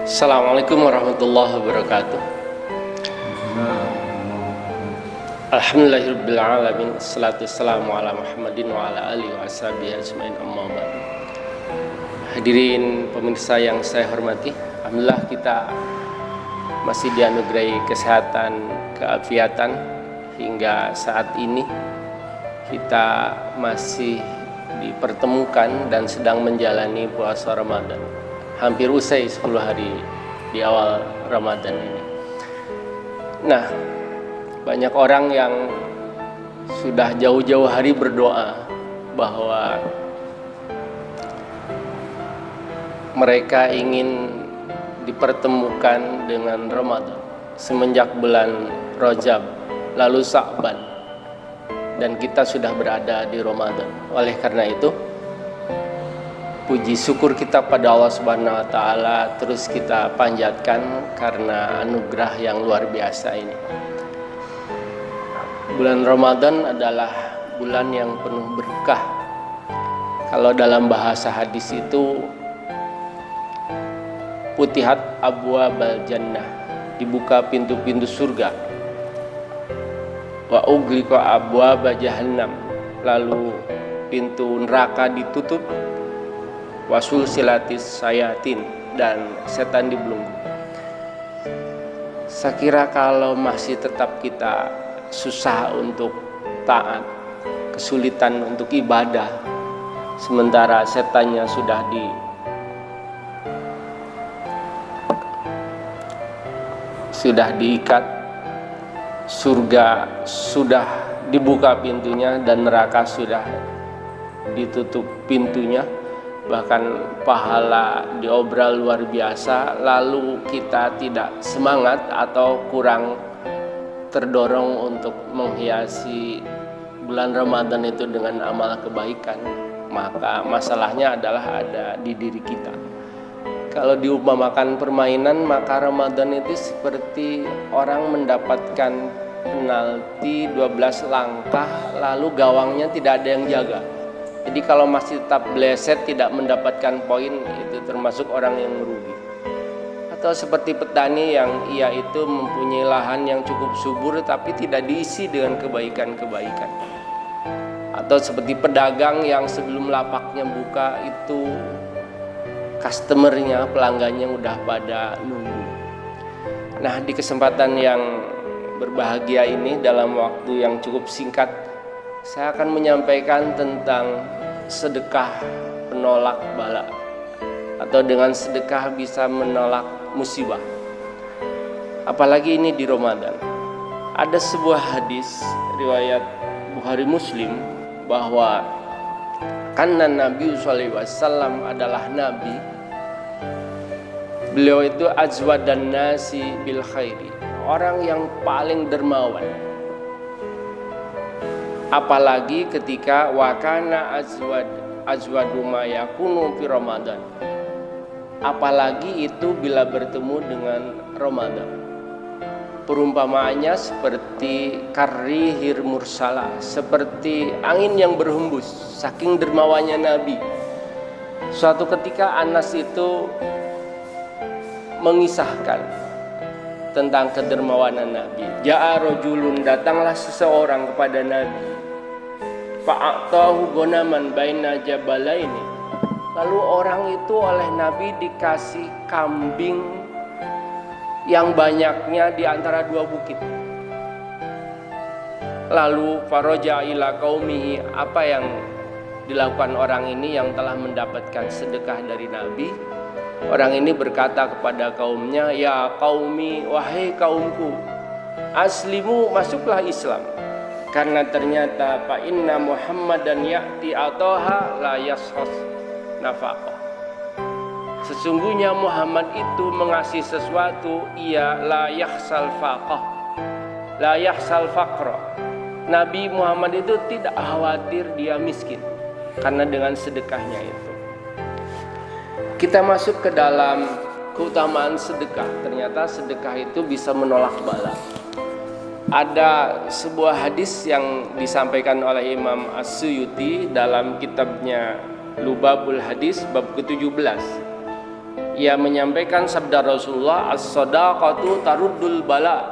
Assalamualaikum warahmatullahi wabarakatuh. Alhamdulillahirabbil alamin. Wassalatu wassalamu ala Muhammadin wa ala alihi wa ashabihi ajmain, amma ba'd. Hadirin pemirsa yang saya hormati, alhamdulillah kita masih dianugerahi kesehatan, keafiatan hingga saat ini. Kita masih dipertemukan dan sedang menjalani puasa Ramadan. Hampir usai 10 hari di awal Ramadan ini. Nah, banyak orang yang sudah jauh-jauh hari berdoa bahwa mereka ingin dipertemukan dengan Ramadan semenjak bulan Rajab lalu Sya'ban, dan kita sudah berada di Ramadan. Oleh karena itu, puji syukur kita pada Allah Subhanahu wa taala terus kita panjatkan karena anugerah yang luar biasa ini. Bulan Ramadan adalah bulan yang penuh berkah. Kalau dalam bahasa hadis itu Futihat abwabal jannah, dibuka pintu-pintu surga. Wa ughliqa abwaba jahannam, lalu pintu neraka ditutup. Wasul silatis sayatin, dan setan dibelenggu. Saya kira kalau masih tetap kita susah untuk taat, kesulitan untuk ibadah, sementara setannya sudah diikat, surga sudah dibuka pintunya dan neraka sudah ditutup pintunya, bahkan pahala diobral luar biasa, lalu kita tidak semangat atau kurang terdorong untuk menghiasi bulan Ramadan itu dengan amal kebaikan, maka masalahnya adalah ada di diri kita. Kalau diumpamakan permainan, maka Ramadan itu seperti orang mendapatkan penalti 12 langkah lalu gawangnya tidak ada yang jaga. Jadi kalau masih tetap bleset tidak mendapatkan poin, itu termasuk orang yang merugi. Atau seperti petani yang ia itu mempunyai lahan yang cukup subur tapi tidak diisi dengan kebaikan-kebaikan. Atau seperti pedagang yang sebelum lapaknya buka itu customernya, pelanggannya udah pada nunggu. Nah, di kesempatan yang berbahagia ini dalam waktu yang cukup singkat, saya akan menyampaikan tentang sedekah penolak bala, atau dengan sedekah bisa menolak musibah. Apalagi ini di Ramadan. Ada sebuah hadis riwayat Bukhari Muslim bahwa karena Nabi SAW adalah Nabi, beliau itu azwadan nasi bil khairi, orang yang paling dermawan. Apalagi ketika wakana azwadu ma yakunu fi Ramadan, apalagi itu bila bertemu dengan Ramadan. Perumpamaannya seperti karrihir mursala, seperti angin yang berhembus, saking dermawannya Nabi. Suatu ketika Anas itu mengisahkan tentang kedermawanan Nabi. Ja'a rajulun, datanglah seseorang kepada Nabi. Fa'atahu gonaman baina jabalaini. Lalu orang itu oleh Nabi dikasih kambing yang banyaknya di antara dua bukit. Lalu faraja ila qaumihi, apa yang dilakukan orang ini yang telah mendapatkan sedekah dari Nabi? Orang ini berkata kepada kaumnya, ya qaumi, wahai kaumku, aslimu, masuklah Islam. Karena ternyata fa inna Muhammadan ya'ti ataha la yashas nafaqah. Sesungguhnya Muhammad itu mengasih sesuatu, ia la yahsal faqah, la yahsal faqra. Nabi Muhammad itu tidak khawatir dia miskin karena dengan sedekahnya itu. Kita masuk ke dalam keutamaan sedekah. Ternyata sedekah itu bisa menolak bala. Ada sebuah hadis yang disampaikan oleh Imam As-Suyuti dalam kitabnya Lubabul Hadis bab ke-17. Ia menyampaikan sabda Rasulullah, as-shadaqatu taruddul bala.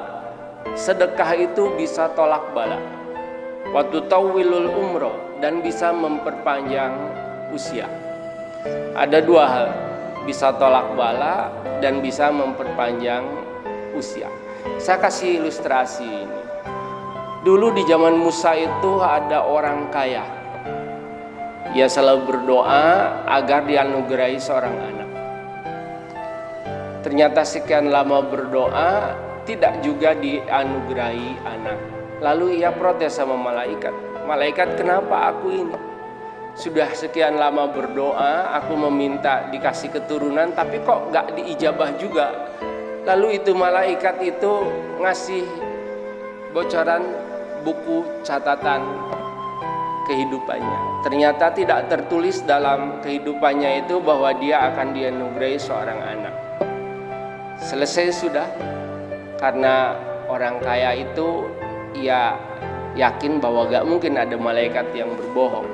Sedekah itu bisa tolak bala. Wa tutawwilul umroh, dan bisa memperpanjang usia. Ada dua hal, bisa tolak bala dan bisa memperpanjang usia. Saya kasih ilustrasi ini. Dulu di zaman Musa itu ada orang kaya. Ia selalu berdoa agar dianugerahi seorang anak. Ternyata sekian lama berdoa tidak juga dianugerahi anak. Lalu ia protes sama malaikat. Malaikat, kenapa aku ini? Sudah sekian lama berdoa, aku meminta dikasih keturunan, tapi kok gak diijabah juga. Lalu itu malaikat itu ngasih bocoran buku catatan kehidupannya. Ternyata tidak tertulis dalam kehidupannya itu bahwa dia akan dianugerahi seorang anak. Selesai sudah, karena orang kaya itu ia yakin bahwa gak mungkin ada malaikat yang berbohong.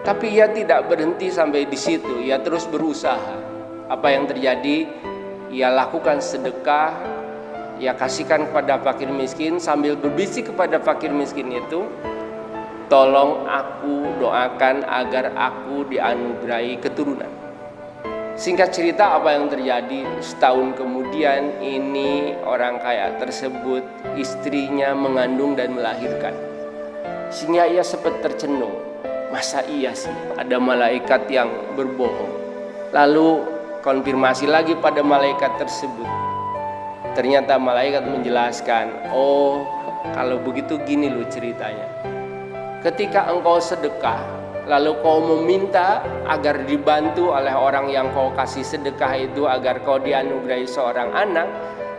Tapi ia tidak berhenti sampai di situ, ia terus berusaha. Apa yang terjadi? Ia lakukan sedekah, ia kasihkan kepada fakir miskin sambil berbisik kepada fakir miskin itu, tolong aku doakan agar aku dianugerahi keturunan. Singkat cerita, apa yang terjadi? Setahun kemudian ini orang kaya tersebut, istrinya mengandung dan melahirkan. Sehingga ia sempat tercenung, masa iya sih ada malaikat yang berbohong? Lalu konfirmasi lagi pada malaikat tersebut. Ternyata malaikat menjelaskan, oh kalau begitu gini loh ceritanya. Ketika engkau sedekah, lalu kau meminta agar dibantu oleh orang yang kau kasih sedekah itu agar kau dianugerahi seorang anak,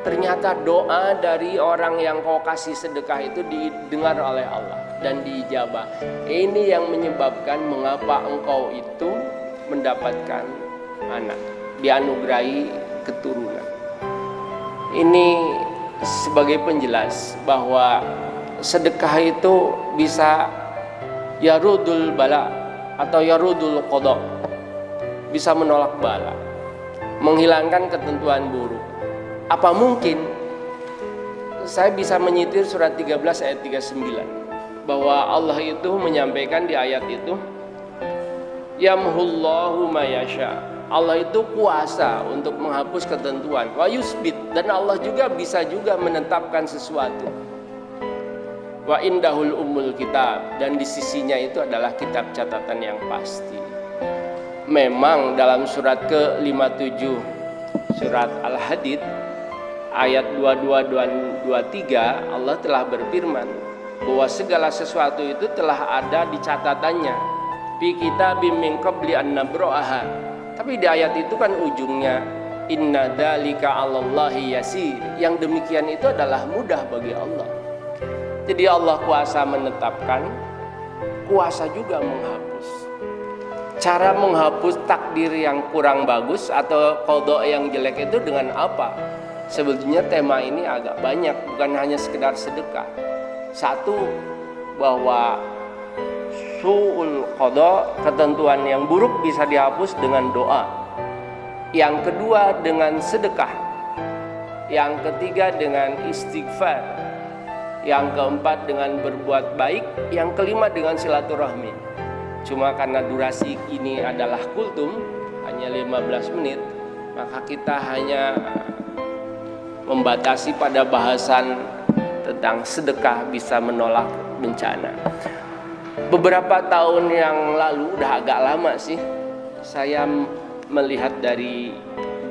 ternyata doa dari orang yang kau kasih sedekah itu didengar oleh Allah dan diijabah. Ini yang menyebabkan mengapa engkau itu mendapatkan anak, dianugerahi keturunan. Ini sebagai penjelas bahwa sedekah itu bisa yarudul bala atau yarudul qada, bisa menolak bala, menghilangkan ketentuan buruk. Apa mungkin saya bisa menyitir surat 13 ayat 39 bahwa Allah itu menyampaikan di ayat itu, yamhullahu ma yasha. Allah itu kuasa untuk menghapus ketentuan, wa yusbit, dan Allah juga bisa juga menetapkan sesuatu. Wa indahul umul kitab, dan di sisinya itu adalah kitab catatan yang pasti. Memang dalam surat ke-57 surat Al-Hadid ayat 22 dan 23 Allah telah berfirman bahwa segala sesuatu itu telah ada di catatannya, fi kitabim min qabli an nabra'aha. Tapi di ayat itu kan ujungnya inna dzalika 'alallahi yasir. Yang demikian itu adalah mudah bagi Allah. Jadi Allah kuasa menetapkan, kuasa juga menghapus. Cara menghapus takdir yang kurang bagus atau qada yang jelek itu dengan apa? Sebetulnya tema ini agak banyak, bukan hanya sekedar sedekah. Satu, bahwa su'ul qada, ketentuan yang buruk bisa dihapus dengan doa. Yang kedua dengan sedekah. Yang ketiga dengan istighfar. Yang keempat dengan berbuat baik. Yang kelima dengan silaturahmi. Cuma karena durasi ini adalah kultum, hanya 15 menit, maka kita hanya membatasi pada bahasan tentang sedekah bisa menolak bencana. Beberapa tahun yang lalu, udah agak lama sih, saya melihat dari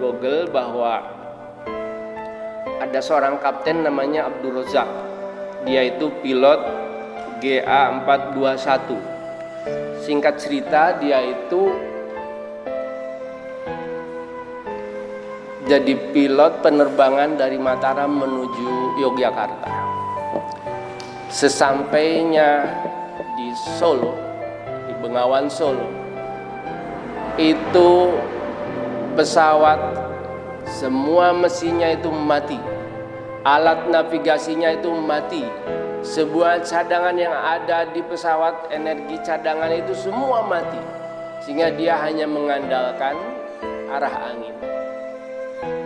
Google bahwa ada seorang kapten namanya Abdul Razak. Dia itu pilot GA421. Singkat cerita, dia itu jadi pilot penerbangan dari Mataram menuju Yogyakarta. Sesampainya di Solo, di Bengawan Solo, itu pesawat semua mesinnya itu mati, alat navigasinya itu mati, sebuah cadangan yang ada di pesawat, energi cadangan itu semua mati, sehingga dia hanya mengandalkan arah angin.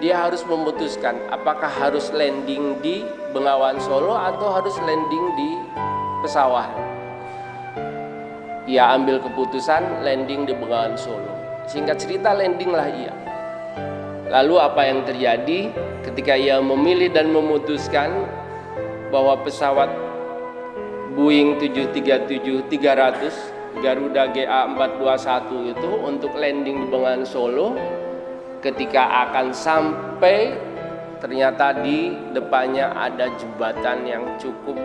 Dia harus memutuskan apakah harus landing di Bengawan Solo atau harus landing di Pesawahan. Ia ambil keputusan landing di Bengawan Solo. Singkat cerita, landinglah ia. Lalu apa yang terjadi ketika ia memilih dan memutuskan bahwa pesawat Boeing 737-300 Garuda GA421 itu untuk landing di Bengawan Solo, ketika akan sampai ternyata di depannya ada jembatan yang cukup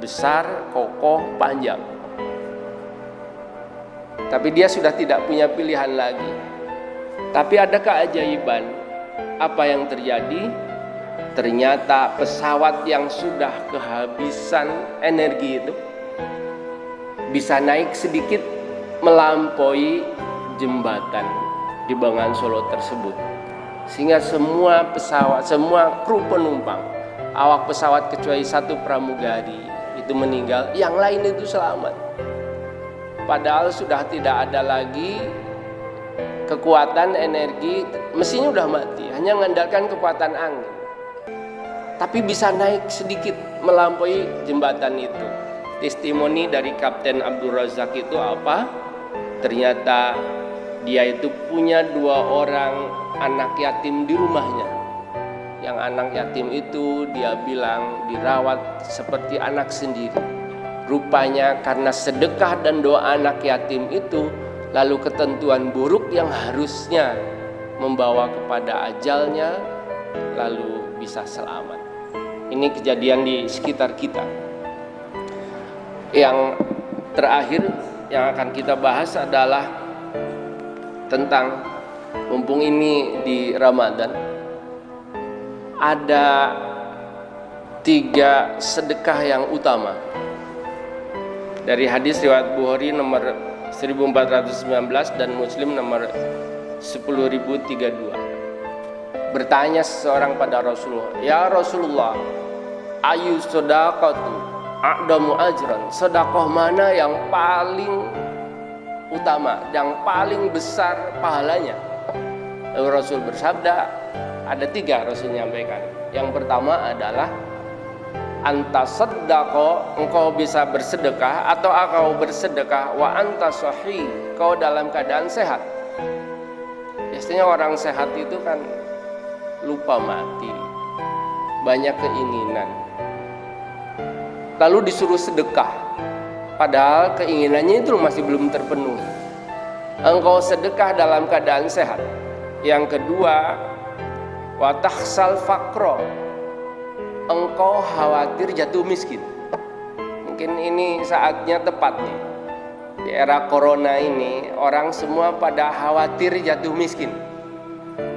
besar, kokoh, panjang. Tapi dia sudah tidak punya pilihan lagi. Tapi ada keajaiban. Apa yang terjadi? Ternyata pesawat yang sudah kehabisan energi itu bisa naik sedikit melampaui jembatan di Bengawan Solo tersebut, sehingga semua pesawat, semua kru penumpang, awak pesawat kecuali satu pramugari itu meninggal, yang lain itu selamat. Padahal sudah tidak ada lagi kekuatan energi, mesinnya udah mati, hanya mengandalkan kekuatan angin. Tapi bisa naik sedikit melampaui jembatan itu. Testimoni dari Kapten Abdul Razak itu apa? Ternyata dia itu punya 2 orang anak yatim di rumahnya. Yang anak yatim itu dia bilang dirawat seperti anak sendiri. Rupanya karena sedekah dan doa anak yatim itu, lalu ketentuan buruk yang harusnya membawa kepada ajalnya lalu bisa selamat. Ini kejadian di sekitar kita. Yang terakhir yang akan kita bahas adalah tentang, mumpung ini di Ramadan, ada 3 sedekah yang utama. Dari hadis riwayat Bukhari nomor 1419 dan Muslim nomor 10032. Bertanya seseorang pada Rasulullah, "Ya Rasulullah, ayu sedaqatu a'damu ajran?" Sedekah mana yang paling utama, yang paling besar pahalanya? Lalu Rasul bersabda, ada 3 Rasul menyampaikan. Yang pertama adalah anta sedekah, engkau bisa bersedekah, atau engkau bersedekah wa anta sahih, kau dalam keadaan sehat. Biasanya orang sehat itu kan lupa mati, banyak keinginan, lalu disuruh sedekah, padahal keinginannya itu masih belum terpenuhi. Engkau sedekah dalam keadaan sehat. Yang kedua, wa tahsal faqra, engkau khawatir jatuh miskin. Mungkin ini saatnya tepat nih. Di era corona ini orang semua pada khawatir jatuh miskin.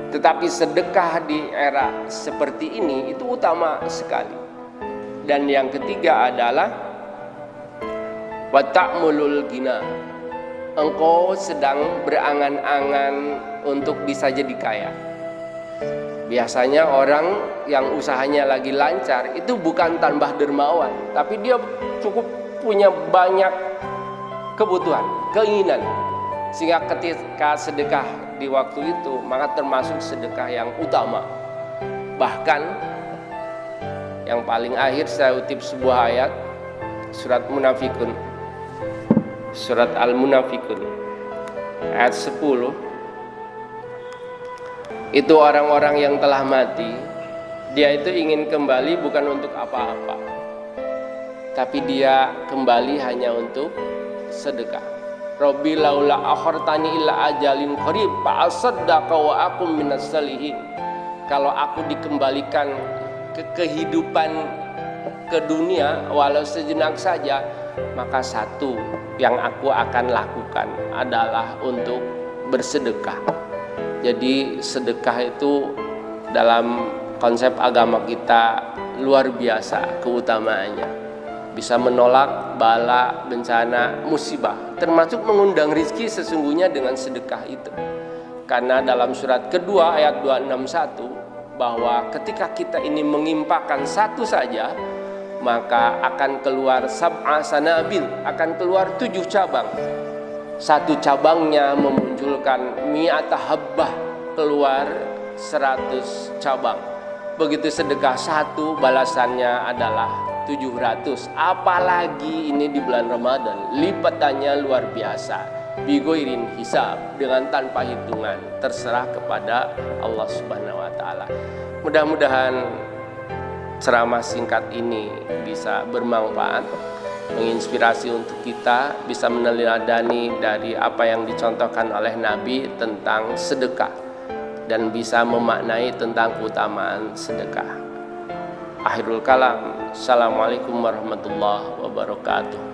Tetapi sedekah di era seperti ini itu utama sekali. Dan yang ketiga adalah wa ta'mulul ghina, engkau sedang berangan-angan untuk bisa jadi kaya. Biasanya orang yang usahanya lagi lancar itu bukan tambah dermawan, tapi dia cukup punya banyak kebutuhan, keinginan, sehingga ketika sedekah di waktu itu maka termasuk sedekah yang utama. Bahkan yang paling akhir saya utip sebuah ayat surat Munafikun, surat Al-Munafikun ayat 10. Itu orang-orang yang telah mati, dia itu ingin kembali bukan untuk apa-apa, tapi dia kembali hanya untuk sedekah. Rabbi laula akhartani illa ajalin qarib fa asaddaqa wa akum minas salihin. Kalau aku dikembalikan ke kehidupan ke dunia walau sejenak saja, maka satu yang aku akan lakukan adalah untuk bersedekah. Jadi sedekah itu dalam konsep agama kita luar biasa keutamaannya. Bisa menolak bala, bencana, musibah, termasuk mengundang rizki sesungguhnya dengan sedekah itu. Karena dalam surat kedua ayat 261 bahwa ketika kita ini mengimpakkan satu saja, maka akan keluar sab'a sanabil, akan keluar 7 cabang. Satu cabangnya memunculkan mi'ata habbah, keluar 100 cabang. Begitu sedekah satu, balasannya adalah 700. Apalagi ini di bulan Ramadan, lipatannya luar biasa. Bigoirin hisab, dengan tanpa hitungan, terserah kepada Allah Subhanahu wa taala. Mudah-mudahan ceramah singkat ini bisa bermanfaat, menginspirasi untuk kita bisa meneladani dari apa yang dicontohkan oleh Nabi tentang sedekah dan bisa memaknai tentang keutamaan sedekah. Akhirul kalam. Assalamualaikum warahmatullahi wabarakatuh.